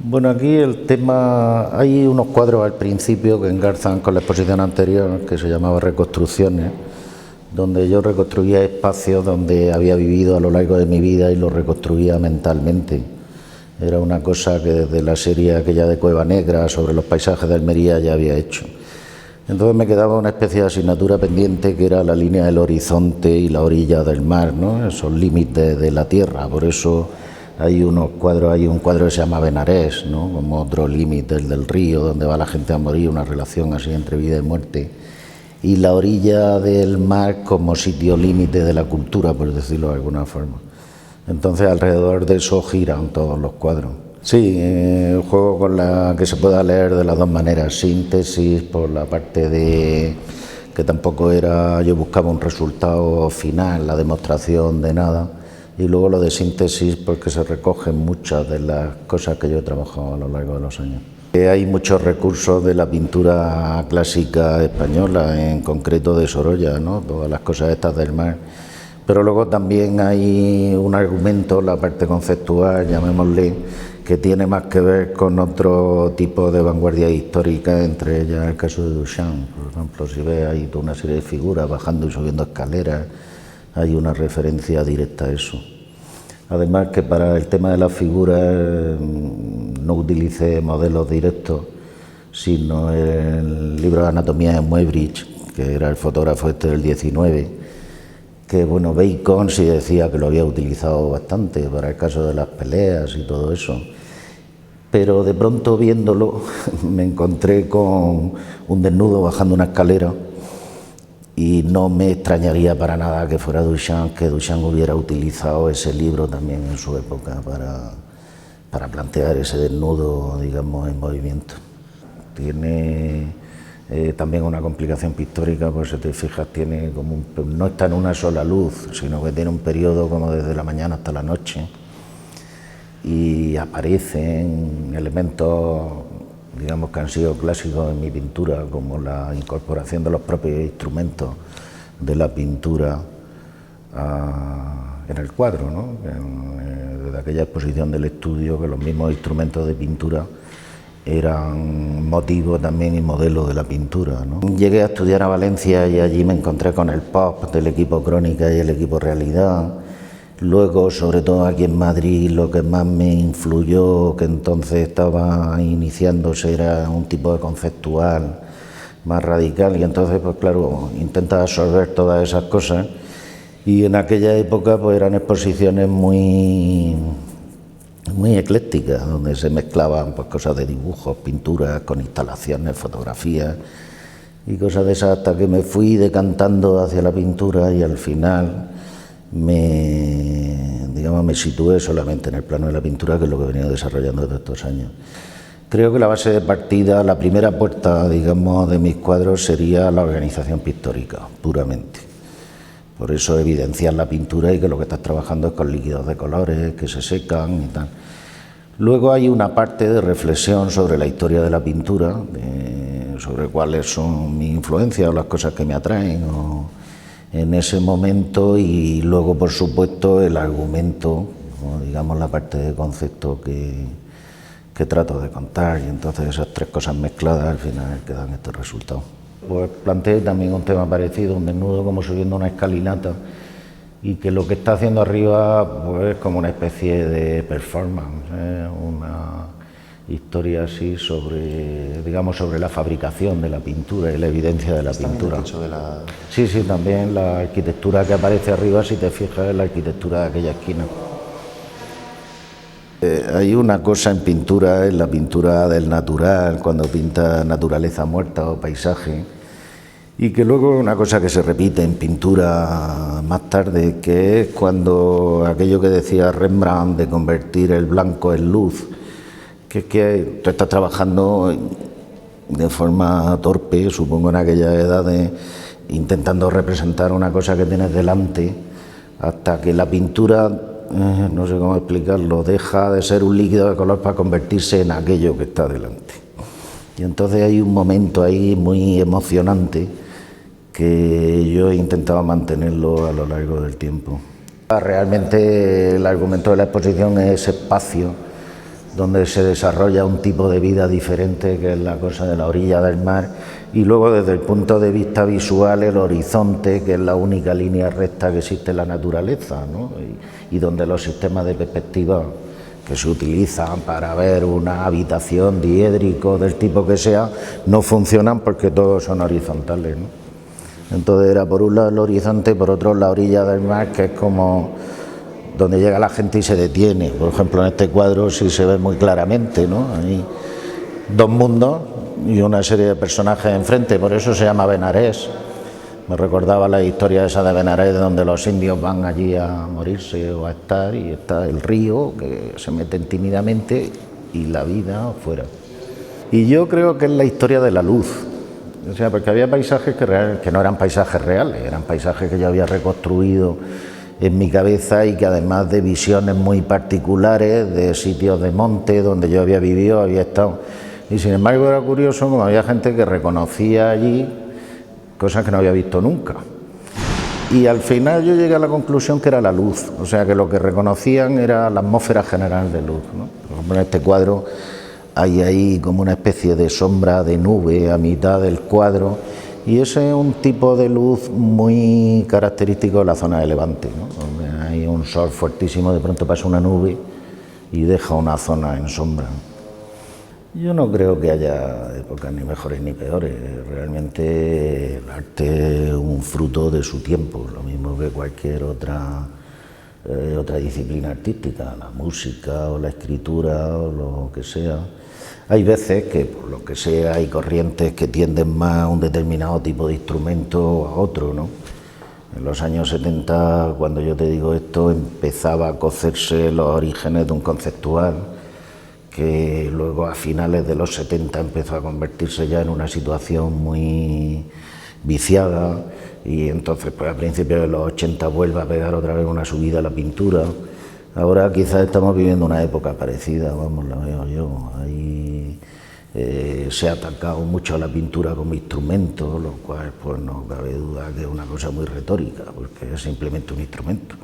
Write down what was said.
Bueno, aquí el tema, hay unos cuadros al principio que engarzan con la exposición anterior, que se llamaba Reconstrucciones, donde yo reconstruía espacios donde había vivido a lo largo de mi vida y los reconstruía mentalmente. Era una cosa que desde la serie aquella de Cueva Negra sobre los paisajes de Almería ya había hecho. Entonces me quedaba una especie de asignatura pendiente que era la línea del horizonte y la orilla del mar, ¿no? Esos límites de la tierra. Por eso hay unos cuadros, hay un cuadro que se llama Benarés, ¿no? Como otro límite, el del río, donde va la gente a morir, una relación así entre vida y muerte. Y la orilla del mar como sitio límite de la cultura, por decirlo de alguna forma. Entonces alrededor de eso giran todos los cuadros. Sí, juego con la que se pueda leer de las dos maneras, síntesis por la parte de que tampoco era, yo buscaba un resultado final, la demostración de nada, y luego lo de síntesis porque se recogen muchas de las cosas que yo he trabajado a lo largo de los años. Hay muchos recursos de la pintura clásica española, en concreto de Sorolla, ¿no? Todas las cosas estas del mar. Pero luego también hay un argumento, la parte conceptual, llamémosle, que tiene más que ver con otro tipo de vanguardia histórica, entre ellas el caso de Duchamp. Por ejemplo, si ves ahí toda una serie de figuras bajando y subiendo escaleras, hay una referencia directa a eso. Además que para el tema de las figuras no utilicé modelos directos, sino el libro de anatomía de Muybridge, que era el fotógrafo este del 19, que bueno, Bacon sí decía que lo había utilizado bastante para el caso de las peleas y todo eso, pero de pronto viéndolo me encontré con un desnudo bajando una escalera y no me extrañaría para nada que fuera Duchamp, que Duchamp hubiera utilizado ese libro también en su época para plantear ese desnudo, digamos, en movimiento. Tiene también una complicación pictórica, pues si te fijas, tiene como no está en una sola luz, sino que tiene un periodo como desde la mañana hasta la noche, y aparecen elementos, digamos, que han sido clásicos en mi pintura, como la incorporación de los propios instrumentos de la pintura en el cuadro, ¿no? Desde aquella exposición del estudio, que los mismos instrumentos de pintura eran motivo también y modelo de la pintura, ¿no? Llegué a estudiar a Valencia y allí me encontré con el pop del equipo Crónica y el equipo Realidad. Luego, sobre todo aquí en Madrid, lo que más me influyó, que entonces estaba iniciándose, era un tipo de conceptual más radical, y entonces, pues claro, intentaba absorber todas esas cosas, y en aquella época pues eran exposiciones muy eclécticas, donde se mezclaban pues cosas de dibujos, pinturas, con instalaciones, fotografías y cosas de esas, hasta que me fui decantando hacia la pintura y al final me situé solamente en el plano de la pintura, que es lo que he venido desarrollando desde estos años. Creo que la base de partida, la primera puerta, digamos, de mis cuadros sería la organización pictórica, puramente. Por eso evidenciar la pintura y que lo que estás trabajando es con líquidos de colores que se secan y tal. Luego hay una parte de reflexión sobre la historia de la pintura, sobre cuáles son mis influencias o las cosas que me atraen en ese momento, y luego, por supuesto, el argumento, o digamos la parte de concepto que trato de contar, y entonces esas tres cosas mezcladas al final quedan estos resultados. Pues planteé también un tema parecido, un desnudo como subiendo una escalinata, y que lo que está haciendo arriba pues es como una especie de performance, una historia así sobre, digamos, sobre la fabricación de la pintura y la evidencia de la pintura. Sí, sí, también la arquitectura que aparece arriba, si te fijas, es la arquitectura de aquella esquina. Hay una cosa en pintura, en la pintura del natural, cuando pinta naturaleza muerta o paisaje, y que luego una cosa que se repite en pintura más tarde, que es cuando aquello que decía Rembrandt de convertir el blanco en luz, que es que tú estás trabajando de forma torpe, supongo en aquella edad, intentando representar una cosa que tienes delante, hasta que la pintura, no sé cómo explicarlo, deja de ser un líquido de color para convertirse en aquello que está delante. Y entonces hay un momento ahí muy emocionante que yo he intentado mantenerlo a lo largo del tiempo. Realmente el argumento de la exposición es ese espacio donde se desarrolla un tipo de vida diferente, que es la cosa de la orilla del mar, y luego desde el punto de vista visual el horizonte, que es la única línea recta que existe en la naturaleza, ¿no? y donde los sistemas de perspectiva que se utilizan para ver una habitación diédrico del tipo que sea, no funcionan porque todos son horizontales, ¿no? Entonces era por un lado el horizonte, por otro la orilla del mar, que es como donde llega la gente y se detiene. Por ejemplo, en este cuadro sí se ve muy claramente, ¿no? Hay dos mundos y una serie de personajes enfrente, por eso se llama Benarés. Me recordaba la historia esa de Benarés, donde los indios van allí a morirse o a estar, y está el río, que se meten tímidamente, y la vida fuera. Y yo creo que es la historia de la luz. O sea, porque había paisajes que no eran paisajes reales, eran paisajes que yo había reconstruido en mi cabeza y que además de visiones muy particulares, de sitios de monte donde yo había vivido, había estado. Y sin embargo era curioso como había gente que reconocía allí cosas que no había visto nunca. Y al final yo llegué a la conclusión que era la luz, o sea que lo que reconocían era la atmósfera general de luz, ¿no? Por ejemplo, en este cuadro hay ahí como una especie de sombra de nube a mitad del cuadro, y ese es un tipo de luz muy característico de la zona de Levante, ¿no? Donde hay un sol fuertísimo, de pronto pasa una nube y deja una zona en sombra. Yo no creo que haya épocas ni mejores ni peores. Realmente el arte es un fruto de su tiempo, lo mismo que cualquier otra disciplina artística, la música o la escritura o lo que sea. Hay veces que, por lo que sea, hay corrientes que tienden más a un determinado tipo de instrumento o a otro, ¿no? En los años 70, cuando yo te digo esto, empezaba a cocerse los orígenes de un conceptual que luego a finales de los 70 empezó a convertirse ya en una situación muy viciada, y entonces pues a principios de los 80 vuelve a pegar otra vez una subida a la pintura. Ahora quizás estamos viviendo una época parecida, vamos, la veo yo. Ahí se ha atacado mucho a la pintura como instrumento, lo cual pues no cabe duda que es una cosa muy retórica, porque es simplemente un instrumento.